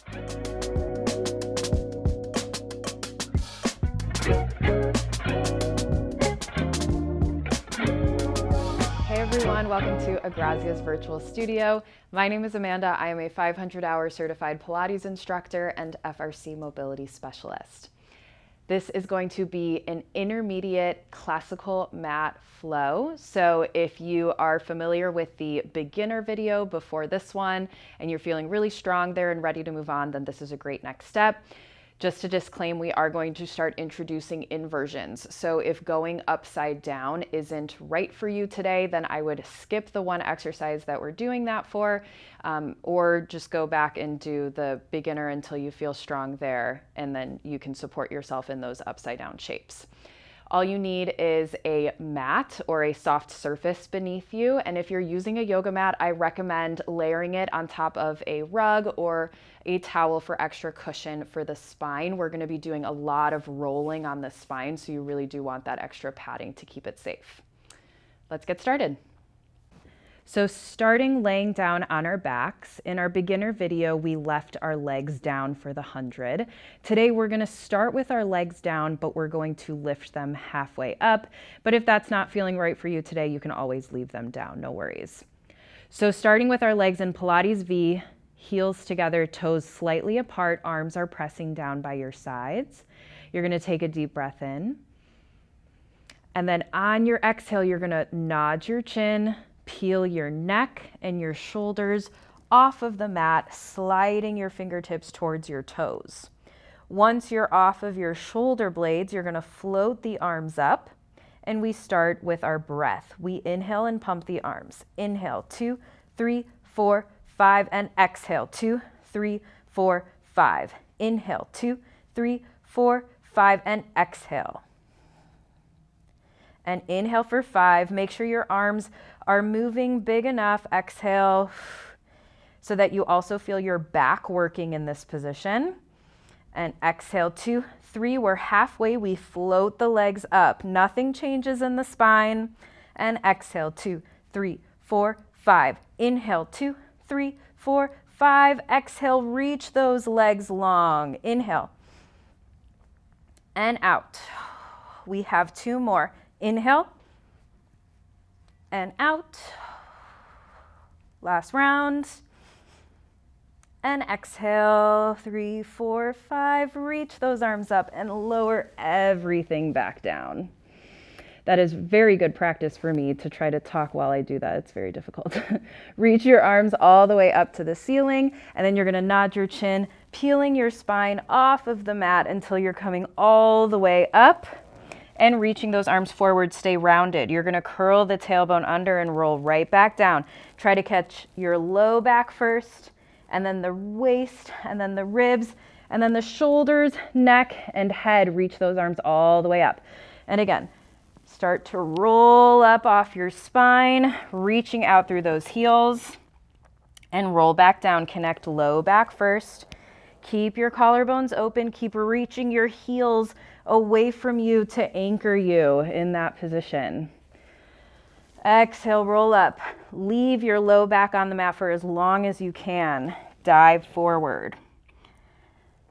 Hey everyone, welcome to Agrazia's virtual studio. My name is Amanda. I am a 500-hour certified Pilates instructor and FRC mobility specialist. This is going to be an intermediate classical mat flow. So if you are familiar with the beginner video before this one and you're feeling really strong there and ready to move on, then this is a great next step. Just to disclaim, we are going to start introducing inversions. So if going upside down isn't right for you today, then I would skip the one exercise that we're doing that for, or just go back and do the beginner until you feel strong there, and then you can support yourself in those upside down shapes. All you need is a mat or a soft surface beneath you. And if you're using a yoga mat, I recommend layering it on top of a rug or a towel for extra cushion for the spine. We're going to be doing a lot of rolling on the spine, so you really do want that extra padding to keep it safe. Let's get started. So starting laying down on our backs, in our beginner video, we left our legs down for the 100. Today, we're gonna start with our legs down, but we're going to lift them halfway up. But if that's not feeling right for you today, you can always leave them down, no worries. So starting with our legs in Pilates V, heels together, toes slightly apart, arms are pressing down by your sides. You're gonna take a deep breath in. And then on your exhale, you're gonna nod your chin, peel your neck and your shoulders off of the mat, sliding your fingertips towards your toes. Once you're off of your shoulder blades, you're going to float the arms up, and we start with our breath. We inhale and pump the arms. Inhale, 2, 3, 4, 5, and exhale, 2, 3, 4, 5. Inhale, 2, 3, 4, 5, and exhale. And inhale for 5. Make sure your arms are moving big enough. Exhale so that you also feel your back working in this position. And exhale, 2, 3. We're halfway. We float the legs up. Nothing changes in the spine. And exhale, 2, 3, 4, 5. Inhale, 2, 3, 4, 5. Exhale, reach those legs long. Inhale. And out. We have 2 more. Inhale and out. Last round. And exhale, 3, 4, 5. Reach those arms up and lower everything back down. That is very good practice for me to try to talk while I do that. It's very difficult. Reach your arms all the way up to the ceiling, and then you're gonna nod your chin, peeling your spine off of the mat until you're coming all the way up. And reaching those arms forward, stay rounded. You're gonna curl the tailbone under and roll right back down. Try to catch your low back first, and then the waist, and then the ribs, and then the shoulders, neck, and head. Reach those arms all the way up. And again, start to roll up off your spine, reaching out through those heels, and roll back down. Connect low back first. Keep your collarbones open. Keep reaching your heels away from you to anchor you in that position. Exhale, roll up. Leave your low back on the mat for as long as you can. Dive forward.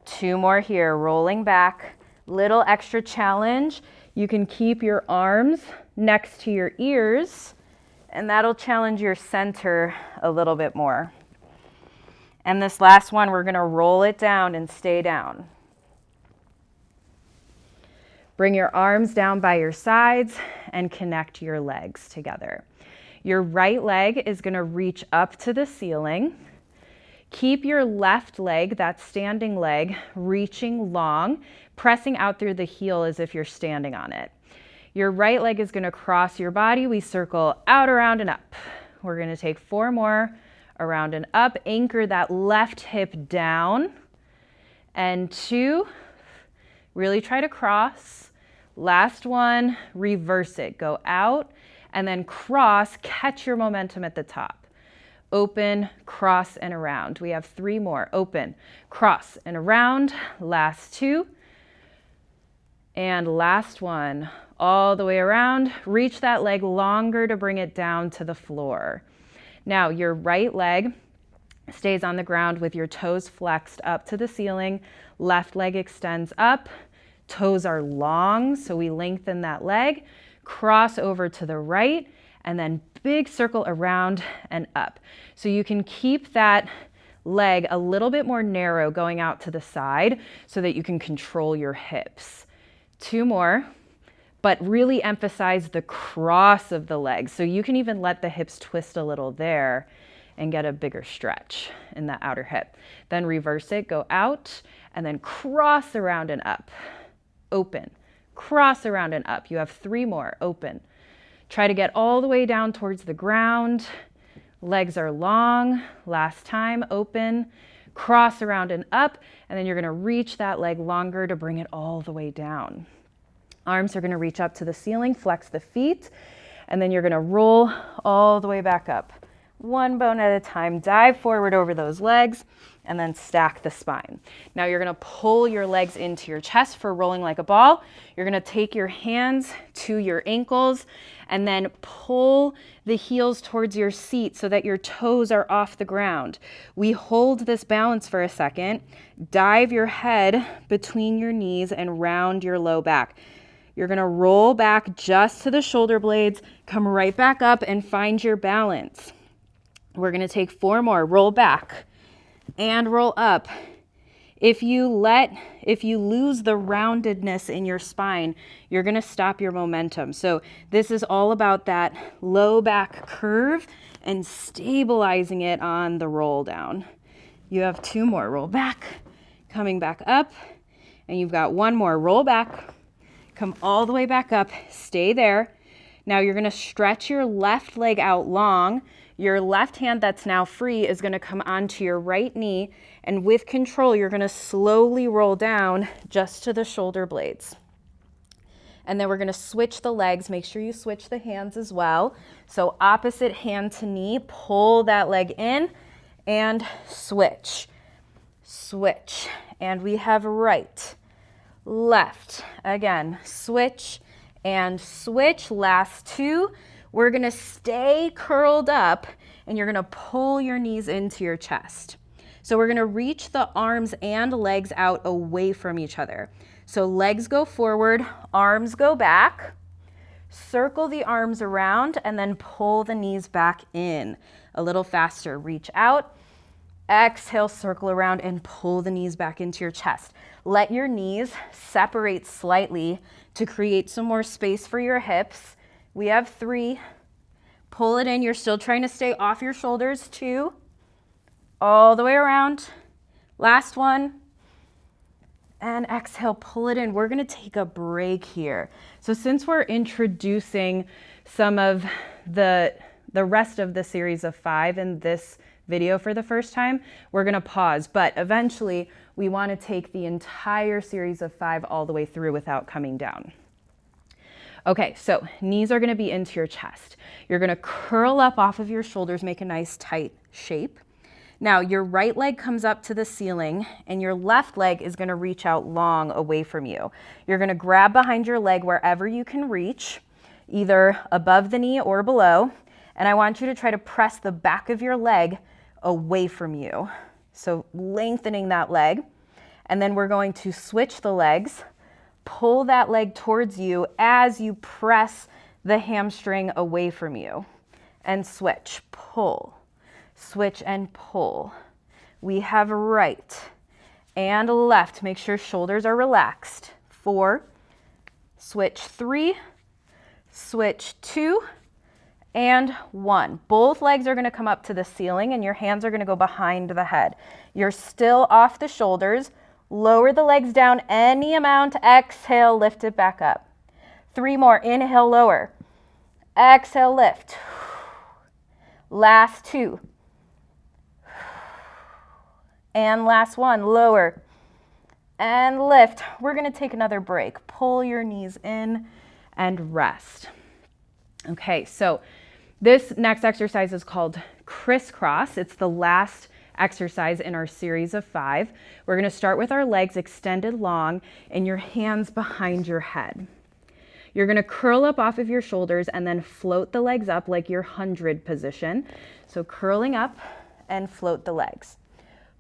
2 more here, rolling back. Little extra challenge. You can keep your arms next to your ears, and that'll challenge your center a little bit more. And this last one, we're gonna roll it down and stay down. Bring your arms down by your sides and connect your legs together. Your right leg is going to reach up to the ceiling. Keep your left leg, that standing leg, reaching long, pressing out through the heel as if you're standing on it. Your right leg is going to cross your body. We circle out, around, and up. We're going to take 4 more, around and up. Anchor that left hip down. And 2. Really try to cross. Last one, reverse it. Go out and then cross, catch your momentum at the top. Open, cross, and around. We have 3 more. Open, cross, and around. Last 2. And last one, all the way around. Reach that leg longer to bring it down to the floor. Now, your right leg stays on the ground with your toes flexed up to the ceiling. Left leg extends up. Toes are long, so we lengthen that leg. Cross over to the right, and then big circle around and up. So you can keep that leg a little bit more narrow going out to the side so that you can control your hips. 2 more, but really emphasize the cross of the legs. So you can even let the hips twist a little there and get a bigger stretch in that outer hip. Then reverse it, go out, and then cross around and up. Open, cross around and up. You have 3 more, open. Try to get all the way down towards the ground. Legs are long. Last time, open, cross around and up, and then you're gonna reach that leg longer to bring it all the way down. Arms are gonna reach up to the ceiling, flex the feet, and then you're gonna roll all the way back up. 1 bone at a time, dive forward over those legs, and then stack the spine. Now you're gonna pull your legs into your chest for rolling like a ball. You're gonna take your hands to your ankles and then pull the heels towards your seat so that your toes are off the ground. We hold this balance for a second. Dive your head between your knees and round your low back. You're gonna roll back just to the shoulder blades, come right back up and find your balance. We're gonna take 4 more. Roll back and roll up. If you lose the roundedness in your spine, you're gonna stop your momentum. So this is all about that low back curve and stabilizing it on the roll down. You have 2 more. Roll back, coming back up, and you've got 1 more. Roll back, come all the way back up, stay there. Now you're gonna stretch your left leg out long. Your left hand that's now free is gonna come onto your right knee, and with control, you're gonna slowly roll down just to the shoulder blades. And then we're gonna switch the legs. Make sure you switch the hands as well. So opposite hand to knee, pull that leg in and switch, switch. And we have right, left. Again, switch and switch. Last 2. We're gonna stay curled up and you're gonna pull your knees into your chest. So we're gonna reach the arms and legs out away from each other. So legs go forward, arms go back, circle the arms around and then pull the knees back in. A little faster, reach out, exhale, circle around and pull the knees back into your chest. Let your knees separate slightly to create some more space for your hips. We have 3. Pull it in. You're still trying to stay off your shoulders. 2. All the way around. Last 1. And exhale, pull it in. We're going to take a break here. So since we're introducing some of the rest of the series of 5 in this video for the first time, we're going to pause. But eventually, we want to take the entire series of 5 all the way through without coming down. Okay, so knees are gonna be into your chest. You're gonna curl up off of your shoulders, make a nice tight shape. Now your right leg comes up to the ceiling and your left leg is gonna reach out long away from you. You're gonna grab behind your leg wherever you can reach, either above the knee or below. And I want you to try to press the back of your leg away from you. So lengthening that leg. And then we're going to switch the legs. Pull that leg towards you as you press the hamstring away from you. And switch, pull, switch and pull. We have right and left. Make sure shoulders are relaxed. 4, switch 3, switch 2, and 1. Both legs are gonna come up to the ceiling and your hands are gonna go behind the head. You're still off the shoulders. Lower the legs down any amount. Exhale, lift it back up. 3 more. Inhale, lower. Exhale, lift. Last 2. And last 1. Lower and lift. We're going to take another break. Pull your knees in and rest. Okay, so this next exercise is called Crisscross. It's the last exercise in our series of 5. We're going to start with our legs extended long and your hands behind your head. You're going to curl up off of your shoulders and then float the legs up like your 100 position. So curling up and float the legs.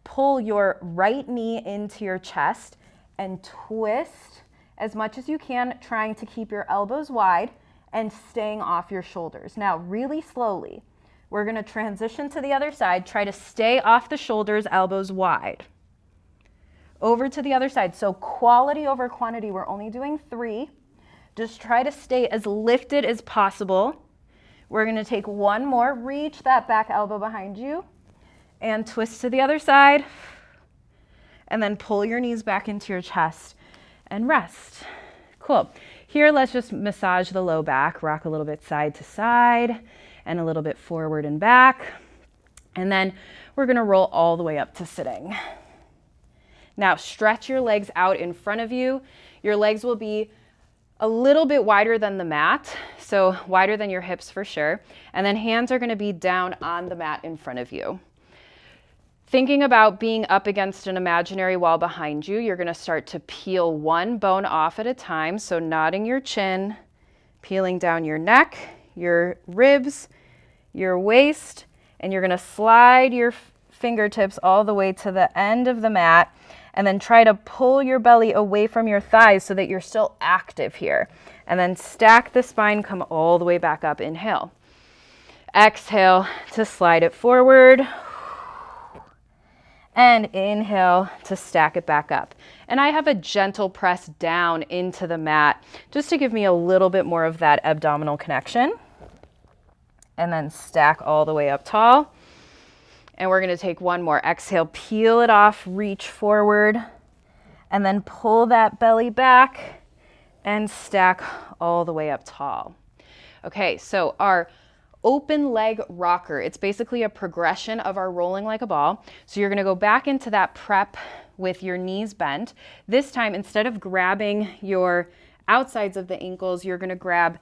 Pull your right knee into your chest and twist as much as you can, trying to keep your elbows wide and staying off your shoulders. Now, really slowly, we're going to transition to the other side. Try to stay off the shoulders, elbows wide. Over to the other side. So quality over quantity. We're only doing 3. Just try to stay as lifted as possible. We're going to take one more. Reach that back elbow behind you and twist to the other side. And then pull your knees back into your chest and rest. Cool. Here, let's just massage the low back. Rock a little bit side to side and a little bit forward and back. And then we're going to roll all the way up to sitting. Now, stretch your legs out in front of you. Your legs will be a little bit wider than the mat, so wider than your hips for sure. And then hands are going to be down on the mat in front of you. Thinking about being up against an imaginary wall behind you, you're going to start to peel one bone off at a time. So nodding your chin, peeling down your neck, your ribs, your waist, and you're going to slide your fingertips all the way to the end of the mat, and then try to pull your belly away from your thighs so that you're still active here. And then stack the spine, come all the way back up. Inhale. Exhale to slide it forward. And inhale to stack it back up. And I have a gentle press down into the mat just to give me a little bit more of that abdominal connection. And then stack all the way up tall. And we're going to take one more. Exhale, peel it off, reach forward, and then pull that belly back and stack all the way up tall. Okay, so our open leg rocker, it's basically a progression of our rolling like a ball. So you're going to go back into that prep with your knees bent. This time, instead of grabbing your outsides of the ankles, you're going to grab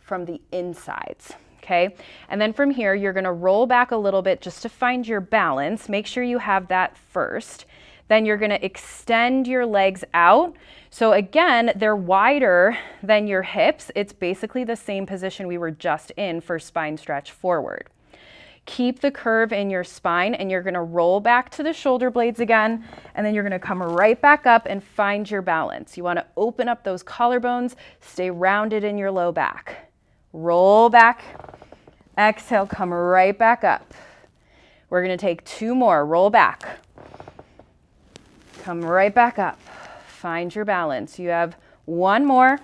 from the insides. Okay, and then from here, you're going to roll back a little bit just to find your balance. Make sure you have that first. Then you're going to extend your legs out. So again, they're wider than your hips. It's basically the same position we were just in for spine stretch forward. Keep the curve in your spine, and you're going to roll back to the shoulder blades again, and then you're going to come right back up and find your balance. You want to open up those collarbones, stay rounded in your low back. Roll back, exhale, come right back up. We're going to take 2 more. Roll back, come right back up. Find your balance. You have 1 more.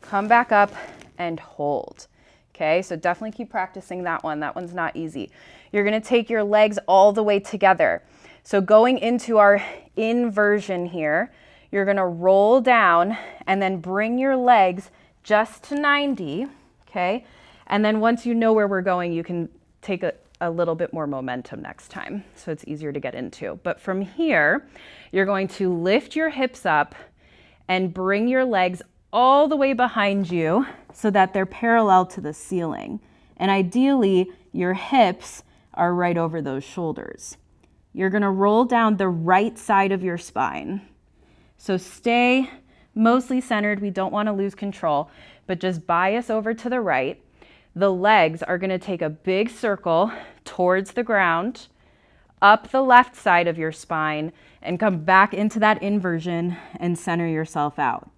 Come back up and hold. Okay, so definitely keep practicing that one. That one's not easy. You're going to take your legs all the way together. So going into our inversion here, you're going to roll down and then bring your legs just to 90, okay? And then once you know where we're going, you can take a little bit more momentum next time, so it's easier to get into. But from here, you're going to lift your hips up and bring your legs all the way behind you so that they're parallel to the ceiling. And ideally, your hips are right over those shoulders. You're going to roll down the right side of your spine. So stay mostly centered. We don't want to lose control, but just bias over to the right. The legs are going to take a big circle towards the ground, up the left side of your spine, and come back into that inversion and center yourself out.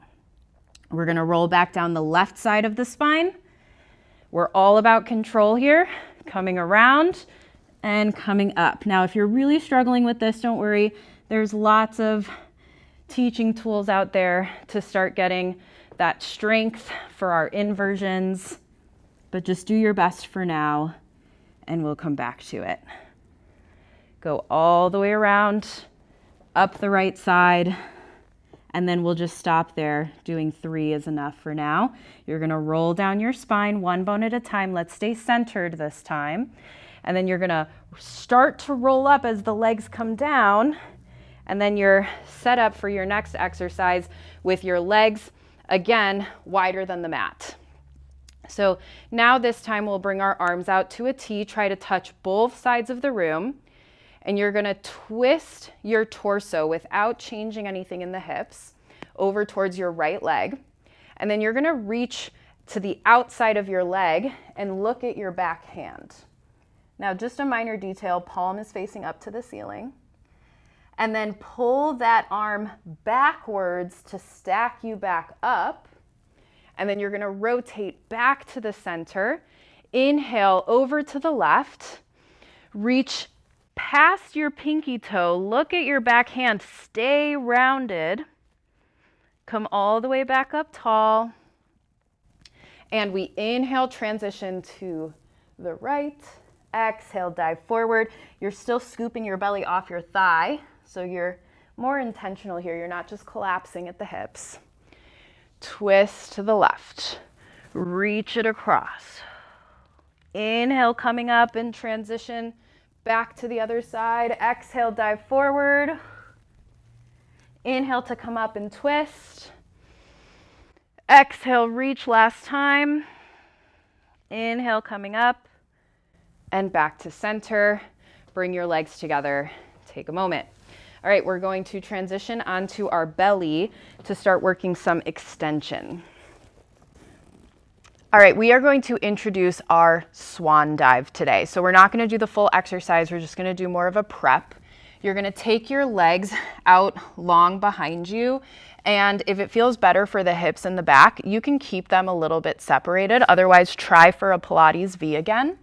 We're going to roll back down the left side of the spine. We're all about control here, coming around and coming up. Now, if you're really struggling with this, don't worry. There's lots of teaching tools out there to start getting that strength for our inversions, but just do your best for now and we'll come back to it. Go all the way around, up the right side, and then we'll just stop there. Doing 3 is enough for now. You're going to roll down your spine 1 bone at a time. Let's stay centered this time. And then you're going to start to roll up as the legs come down. And then you're set up for your next exercise with your legs, again, wider than the mat. So now this time we'll bring our arms out to a T, try to touch both sides of the room. And you're going to twist your torso without changing anything in the hips over towards your right leg. And then you're going to reach to the outside of your leg and look at your back hand. Now, just a minor detail, palm is facing up to the ceiling. And then pull that arm backwards to stack you back up. And then you're going to rotate back to the center. Inhale over to the left. Reach past your pinky toe. Look at your back hand. Stay rounded. Come all the way back up tall. And we inhale, transition to the right. Exhale, dive forward. You're still scooping your belly off your thigh, so you're more intentional here. You're not just collapsing at the hips. Twist to the left. Reach it across. Inhale, coming up and transition back to the other side. Exhale, dive forward. Inhale to come up and twist. Exhale, reach last time. Inhale, coming up and back to center. Bring your legs together. Take a moment. All right, we're going to transition onto our belly to start working some extension. All right, we are going to introduce our swan dive today. So we're not going to do the full exercise. We're just going to do more of a prep. You're going to take your legs out long behind you. And if it feels better for the hips and the back, you can keep them a little bit separated. Otherwise, try for a Pilates V again.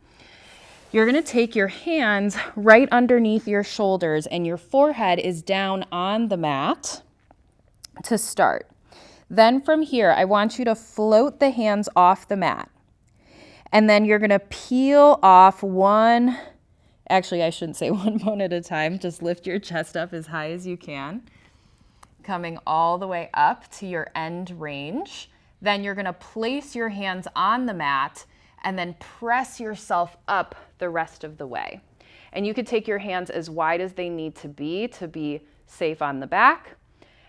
You're going to take your hands right underneath your shoulders and your forehead is down on the mat to start. Then from here, I want you to float the hands off the mat. And then you're going to peel off actually I shouldn't say one bone at a time, just lift your chest up as high as you can. Coming all the way up to your end range. Then you're going to place your hands on the mat and then press yourself up the rest of the way. And you could take your hands as wide as they need to be safe on the back.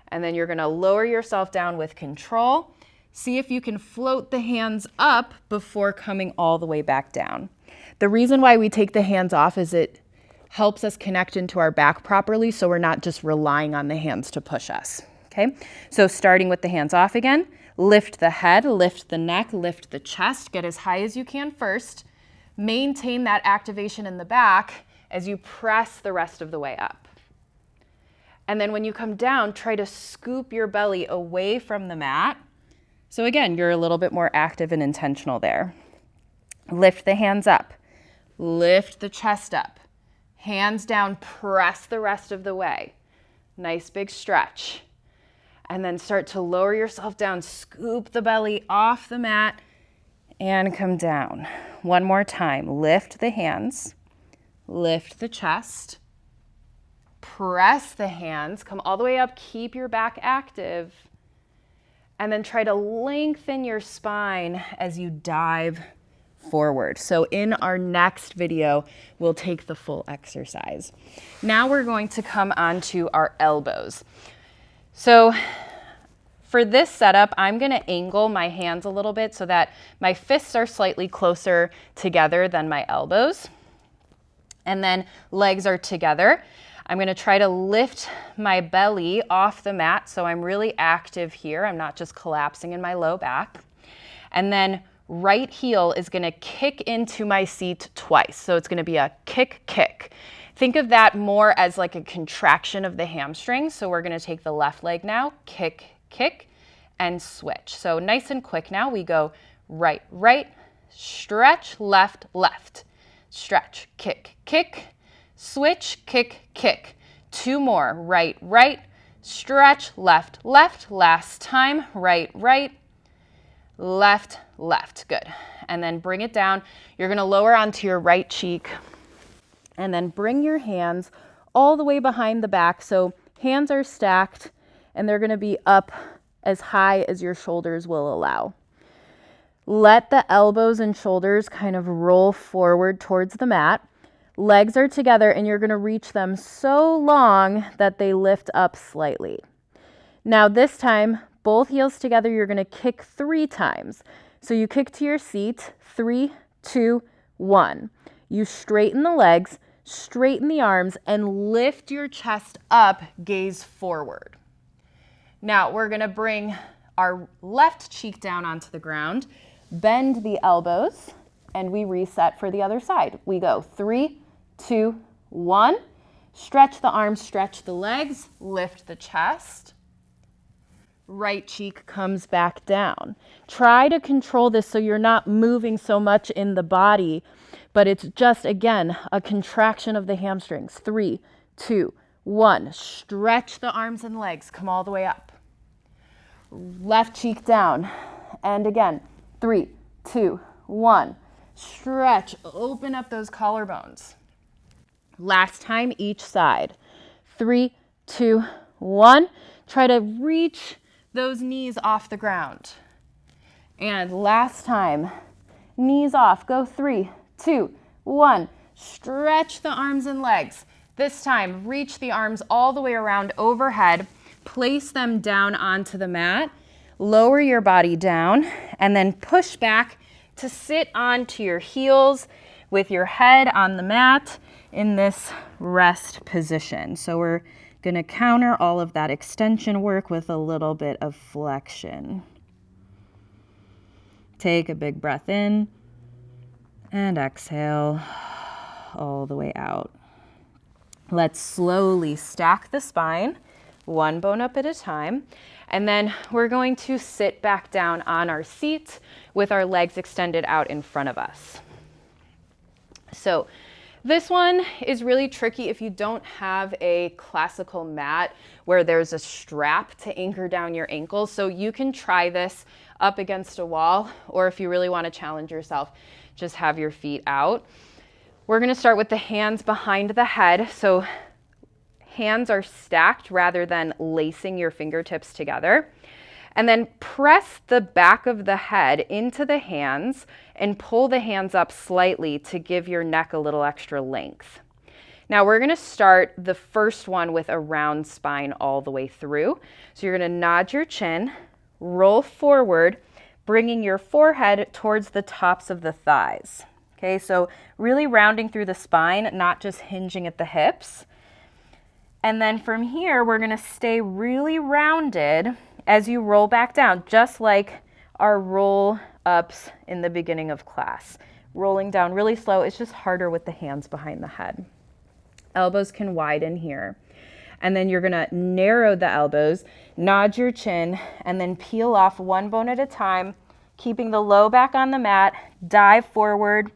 And then you're going to lower yourself down with control. See if you can float the hands up before coming all the way back down. The reason why we take the hands off is it helps us connect into our back properly, so we're not just relying on the hands to push us. Okay, so starting with the hands off again, lift the head, lift the neck, lift the chest, get as high as you can first. Maintain that activation in the back as you press the rest of the way up. And then when you come down, try to scoop your belly away from the mat. So again, you're a little bit more active and intentional there. Lift the hands up, lift the chest up, hands down, press the rest of the way. Nice big stretch. And then start to lower yourself down, scoop the belly off the mat and come down. One more time, lift the hands, lift the chest, press the hands, come all the way up, keep your back active, and then try to lengthen your spine as you dive forward. So in our next video, we'll take the full exercise. Now we're going to come onto our elbows. So for this setup, I'm going to angle my hands a little bit so that my fists are slightly closer together than my elbows. And then legs are together. I'm going to try to lift my belly off the mat so I'm really active here. I'm not just collapsing in my low back. And then right heel is going to kick into my seat twice. So it's going to be a kick, kick. Think of that more as like a contraction of the hamstring. So we're going to take the left leg now, kick, kick, and switch. So nice and quick now. We go right, right, stretch, left, left, stretch, kick, kick, switch, kick, kick. Two more, right, right, stretch, left, left. Last time, right, right, left, left. Good. And then bring it down. You're going to lower onto your right cheek and then bring your hands all the way behind the back. So hands are stacked and they're going to be up as high as your shoulders will allow. Let the elbows and shoulders kind of roll forward towards the mat. Legs are together and you're going to reach them so long that they lift up slightly. Now this time, both heels together, you're going to kick 3 times. So you kick to your seat, 3, 2, 1. You straighten the legs, straighten the arms, and lift your chest up, gaze forward. Now we're going to bring our left cheek down onto the ground, bend the elbows, and we reset for the other side. We go 3, 2, 1. Stretch the arms, stretch the legs, lift the chest. Right cheek comes back down. Try to control this so you're not moving so much in the body, but it's just, again, a contraction of the hamstrings. 3, 2, 1. Stretch the arms and legs. Come all the way up. Left cheek down. And again, 3, 2, 1. Stretch. Open up those collarbones. Last time, each side. 3, 2, 1. Try to reach those knees off the ground. And last time, knees off. Go 3, 2, 1. Stretch the arms and legs. This time, reach the arms all the way around overhead. Place them down onto the mat. Lower your body down and then push back to sit onto your heels with your head on the mat in this rest position. So we're going to counter all of that extension work with a little bit of flexion. Take a big breath in and exhale all the way out. Let's slowly stack the spine, one bone up at a time. And then we're going to sit back down on our seat with our legs extended out in front of us. So this one is really tricky if you don't have a classical mat where there's a strap to anchor down your ankles. So you can try this up against a wall, or if you really want to challenge yourself, just have your feet out. We're going to start with the hands behind the head. So hands are stacked rather than lacing your fingertips together. And then press the back of the head into the hands and pull the hands up slightly to give your neck a little extra length. Now we're going to start the first one with a round spine all the way through. So you're going to nod your chin, roll forward, bringing your forehead towards the tops of the thighs. Okay, so really rounding through the spine, not just hinging at the hips. And then from here, we're going to stay really rounded as you roll back down, just like our roll ups in the beginning of class. Rolling down really slow. It's just harder with the hands behind the head. Elbows can widen here. And then you're going to narrow the elbows, nod your chin, and then peel off one bone at a time, keeping the low back on the mat, dive forward,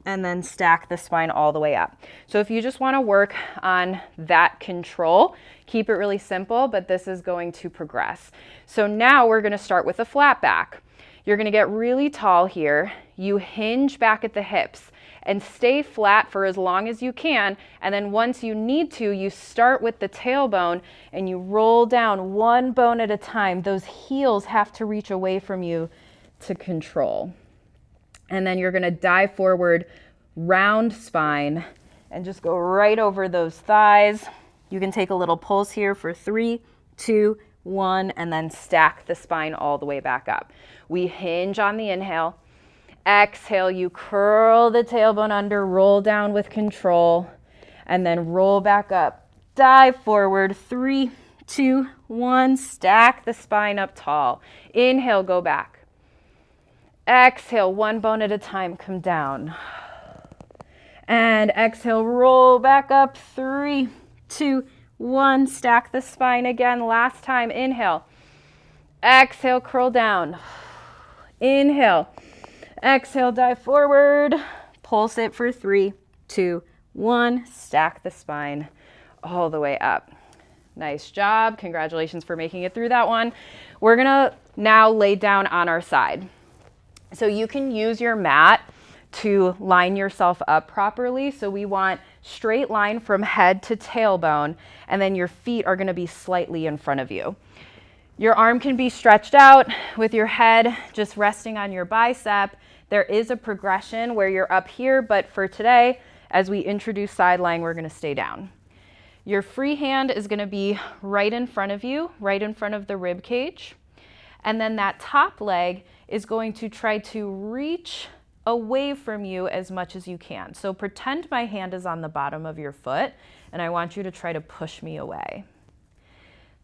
and then stack the spine all the way up. So if you just want to work on that control, keep it really simple, but this is going to progress. So now we're going to start with a flat back. You're going to get really tall here. You hinge back at the hips and stay flat for as long as you can. And then once you need to, you start with the tailbone and you roll down one bone at a time. Those heels have to reach away from you to control. And then you're going to dive forward, round spine, and just go right over those thighs. You can take a little pulse here for 3, 2, 1, and then stack the spine all the way back up. We hinge on the inhale. Exhale, you curl the tailbone under, roll down with control, and then roll back up. Dive forward, 3, 2, 1, stack the spine up tall. Inhale, go back. Exhale, one bone at a time, come down. And exhale, roll back up. 3, 2, 1, stack the spine again. Last time, inhale. Exhale, curl down. Inhale. Exhale, dive forward. Pulse it for 3, 2, 1. Stack the spine all the way up. Nice job. Congratulations for making it through that one. We're going to now lay down on our side. So you can use your mat to line yourself up properly. So we want straight line from head to tailbone, and then your feet are going to be slightly in front of you. Your arm can be stretched out with your head just resting on your bicep. There is a progression where you're up here, but for today, as we introduce side lying, we're going to stay down. Your free hand is going to be right in front of you, right in front of the rib cage. And then that top leg is going to try to reach away from you as much as you can. So pretend my hand is on the bottom of your foot, and I want you to try to push me away.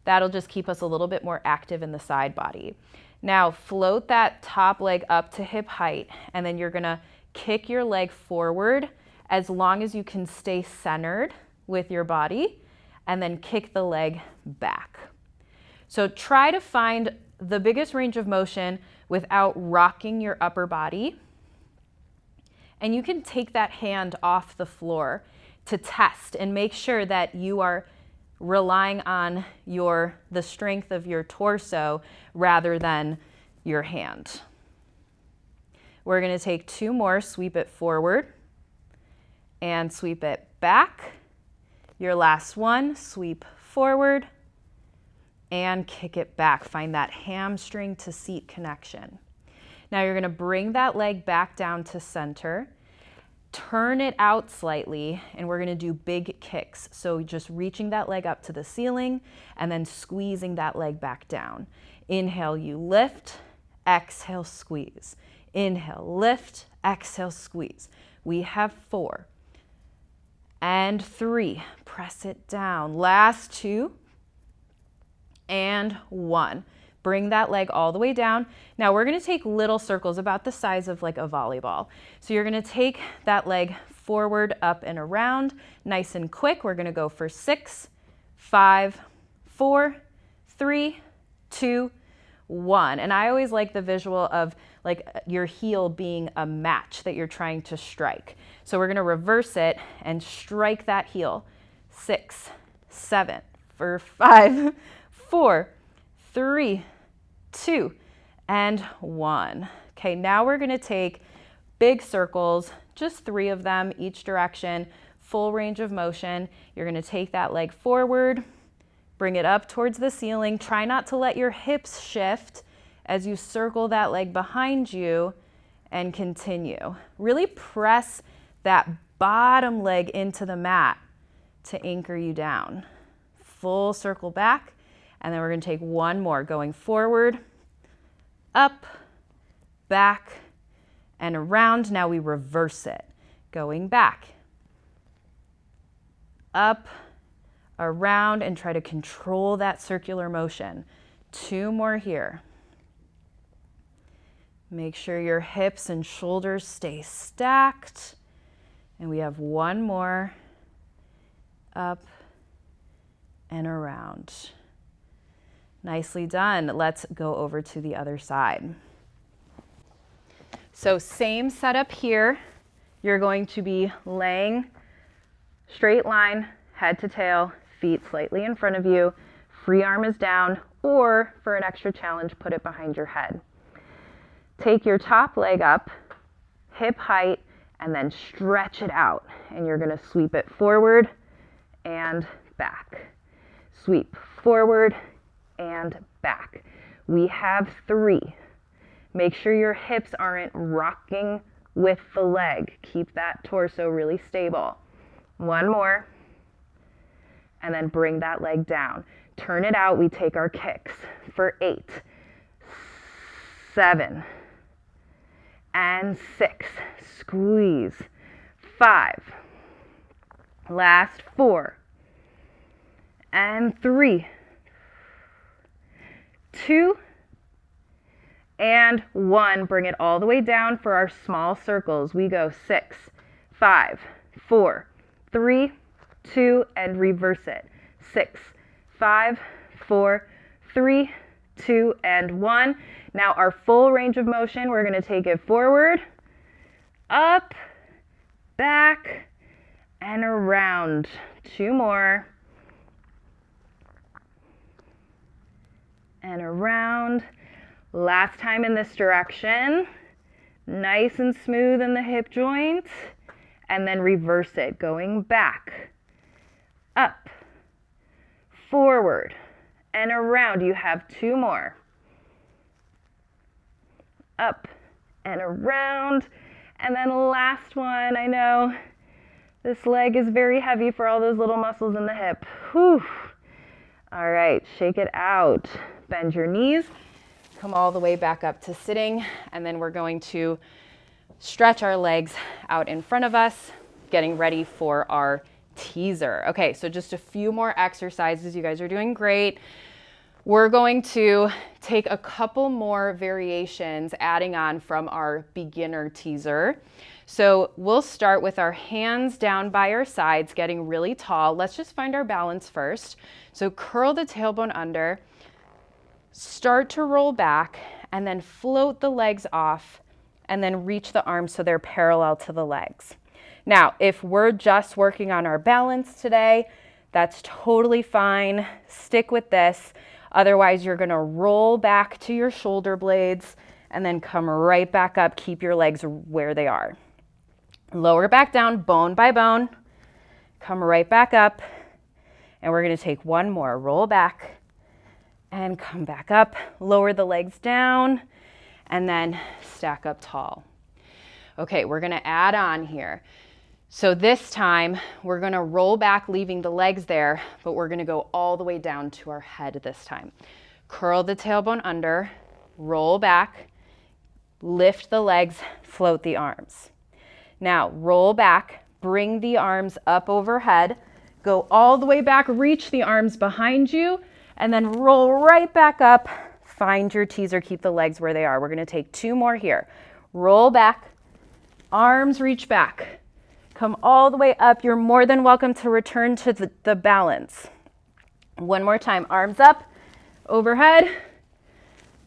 That'll just keep us a little bit more active in the side body. Now float that top leg up to hip height, and then you're gonna kick your leg forward as long as you can stay centered with your body, and then kick the leg back. So try to find the biggest range of motion without rocking your upper body. And you can take that hand off the floor to test and make sure that you are relying on the strength of your torso rather than your hand. We're going to take 2 more, sweep it forward and sweep it back. Your last one, sweep forward and kick it back. Find that hamstring to seat connection. Now you're going to bring that leg back down to center, turn it out slightly, and we're going to do big kicks. So just reaching that leg up to the ceiling and then squeezing that leg back down. Inhale, you lift, exhale, squeeze. Inhale, lift, exhale, squeeze. We have 4 and 3. Press it down. Last 2 and 1. Bring that leg all the way down. Now we're going to take little circles about the size of like a volleyball. So you're going to take that leg forward, up and around, nice and quick. We're going to go for 6, 5, 4, 3, 2, 1. And I always like the visual of like your heel being a match that you're trying to strike. So we're going to reverse it and strike that heel. 6, 7, for 5, 4, 3, 2, and 1. Okay, now we're going to take big circles, just 3 of them each direction, full range of motion. You're going to take that leg forward, bring it up towards the ceiling. Try not to let your hips shift as you circle that leg behind you and continue. Really press that bottom leg into the mat to anchor you down. Full circle back. And then we're going to take 1 more, going forward, up, back, and around. Now we reverse it, going back, up, around, and try to control that circular motion. 2 more here. Make sure your hips and shoulders stay stacked. And we have 1 more, up and around. Nicely done. Let's go over to the other side. So same setup here. You're going to be laying straight line, head to tail, feet slightly in front of you. Free arm is down, or for an extra challenge, put it behind your head. Take your top leg up, hip height, and then stretch it out. And you're going to sweep it forward and back. Sweep forward and back. We have 3. Make sure your hips aren't rocking with the leg. Keep that torso really stable. 1 more. And then bring that leg down. Turn it out. We take our kicks for 8, 7, and 6. Squeeze. 5. Last 4. And 3. 2 and 1. Bring it all the way down for our small circles. We go 6, 5, 4, 3, 2, and reverse it. 6, 5, 4, 3, 2, and 1. Now our full range of motion, we're going to take it forward, up, back, and around. 2 more. And around. Last time in this direction. Nice and smooth in the hip joint. And then reverse it, going back, up, forward, and around. You have 2 more. Up and around. And then last one. I know this leg is very heavy for all those little muscles in the hip. Whew. All right, shake it out. Bend your knees, come all the way back up to sitting, and then we're going to stretch our legs out in front of us, getting ready for our teaser. Okay, so just a few more exercises. You guys are doing great. We're going to take a couple more variations adding on from our beginner teaser. So we'll start with our hands down by our sides, getting really tall. Let's just find our balance first. So curl the tailbone under, start to roll back, and then float the legs off, and then reach the arms so they're parallel to the legs. Now, if we're just working on our balance today, that's totally fine. Stick with this. Otherwise, you're gonna roll back to your shoulder blades and then come right back up. Keep your legs where they are. Lower back down, bone by bone. Come right back up. And we're gonna take one more. Roll back and come back up. Lower the legs down and then stack up tall. Okay, we're gonna add on here. So this time we're gonna roll back, leaving the legs there, but we're gonna go all the way down to our head this time. Curl the tailbone under, roll back, lift the legs, float the arms. Now roll back, bring the arms up overhead, go all the way back, reach the arms behind you, and then roll right back up. Find your teaser, keep the legs where they are. We're gonna take two more here. Roll back, arms reach back. Come all the way up. You're more than welcome to return to the balance. One more time, arms up, overhead,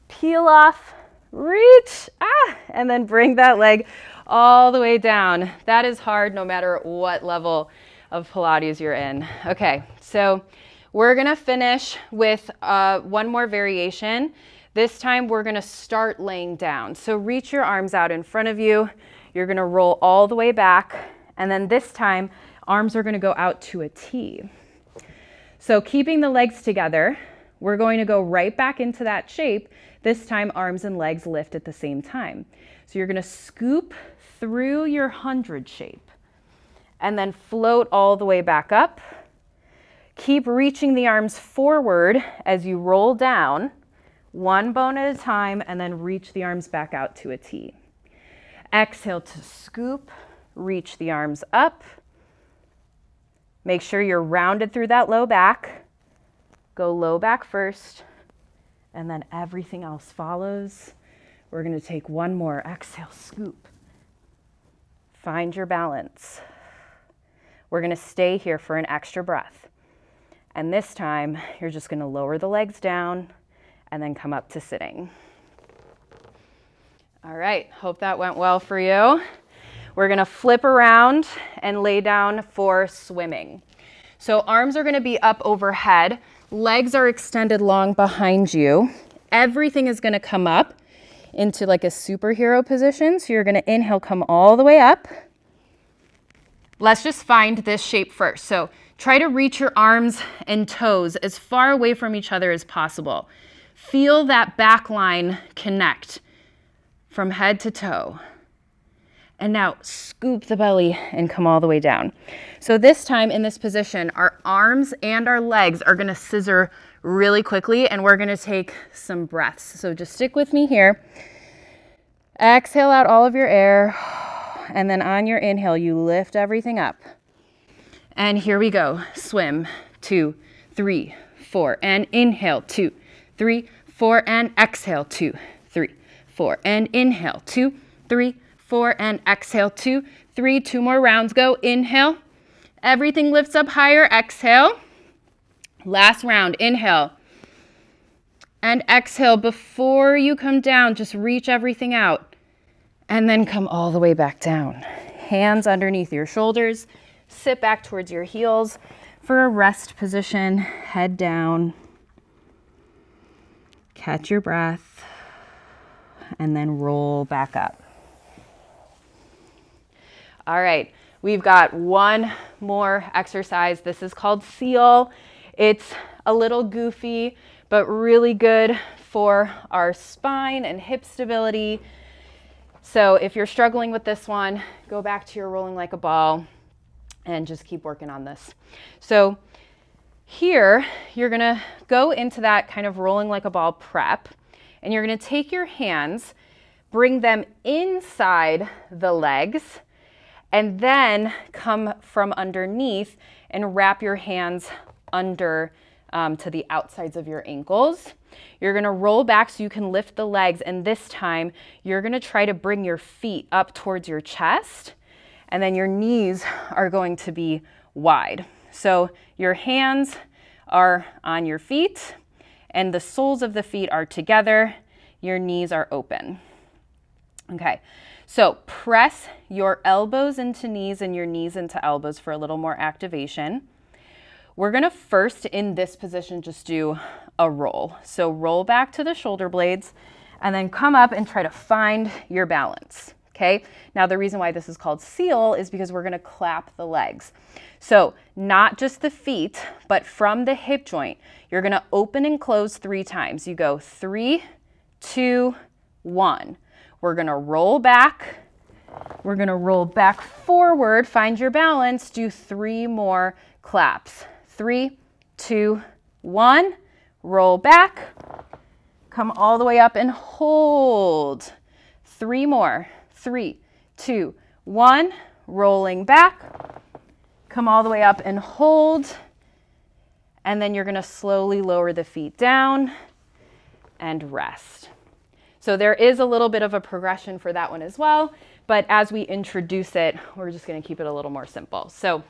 peel off, reach, and then bring that leg all the way down. That is hard no matter what level of Pilates you're in. Okay, so we're gonna finish with one more variation. This time we're gonna start laying down. So reach your arms out in front of you. You're gonna roll all the way back. And then this time, arms are gonna go out to a T. So keeping the legs together, we're going to go right back into that shape. This time, arms and legs lift at the same time. So you're gonna scoop through your 100 shape and then float all the way back up. Keep reaching the arms forward as you roll down, one bone at a time, and then reach the arms back out to a T. Exhale to scoop. Reach the arms up. Make sure you're rounded through that low back. Go low back first, and then everything else follows. We're gonna take one more. Exhale, scoop. Find your balance. We're gonna stay here for an extra breath. And this time, you're just gonna lower the legs down and then come up to sitting. All right, hope that went well for you. We're gonna flip around and lay down for swimming. So arms are gonna be up overhead, legs are extended long behind you. Everything is gonna come up into like a superhero position. So you're gonna inhale, come all the way up. Let's just find this shape first. So try to reach your arms and toes as far away from each other as possible. Feel that back line connect from head to toe. And now scoop the belly and come all the way down. So this time in this position, our arms and our legs are gonna scissor really quickly, and we're gonna take some breaths. So just stick with me here. Exhale out all of your air. And then on your inhale, you lift everything up. And here we go. Swim, 2, 3, 4. And inhale, 2, 3, 4. And exhale, 2, 3, 4. And inhale, 2, 3, 4, and exhale, 2, 3, 2 more rounds, go, inhale, everything lifts up higher, exhale, last round, inhale, and exhale. Before you come down, just reach everything out, and then come all the way back down. Hands underneath your shoulders, sit back towards your heels for a rest position, head down, catch your breath, and then roll back up. All right, we've got one more exercise. This is called seal. It's a little goofy, but really good for our spine and hip stability. So if you're struggling with this one, go back to your rolling like a ball and just keep working on this. So here, you're gonna go into that kind of rolling like a ball prep, and you're gonna take your hands, bring them inside the legs, and then come from underneath and wrap your hands under to the outsides of your ankles. You're gonna roll back so you can lift the legs, and this time you're gonna try to bring your feet up towards your chest, and then your knees are going to be wide. So your hands are on your feet, and the soles of the feet are together. Your knees are open. Okay, so press your elbows into knees and your knees into elbows for a little more activation. We're gonna first, in this position, just do a roll. So roll back to the shoulder blades and then come up and try to find your balance, okay? Now the reason why this is called seal is because we're gonna clap the legs. So not just the feet, but from the hip joint, you're gonna open and close 3 times. You go 3, 2, 1. We're gonna roll back. We're gonna roll back forward, find your balance, do 3 more claps. 3, 2, 1, roll back, come all the way up and hold. 3 more, 3, 2, 1, rolling back, come all the way up and hold, and then you're gonna slowly lower the feet down and rest. So there is a little bit of a progression for that one as well, but as we introduce it, we're just gonna keep it a little more simple. So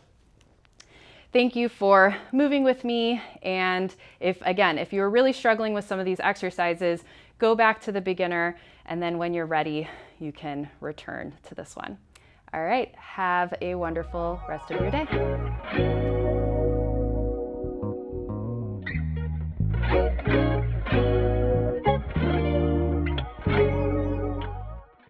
thank you for moving with me. And if you're really struggling with some of these exercises, go back to the beginner, and then when you're ready, you can return to this one. All right, have a wonderful rest of your day.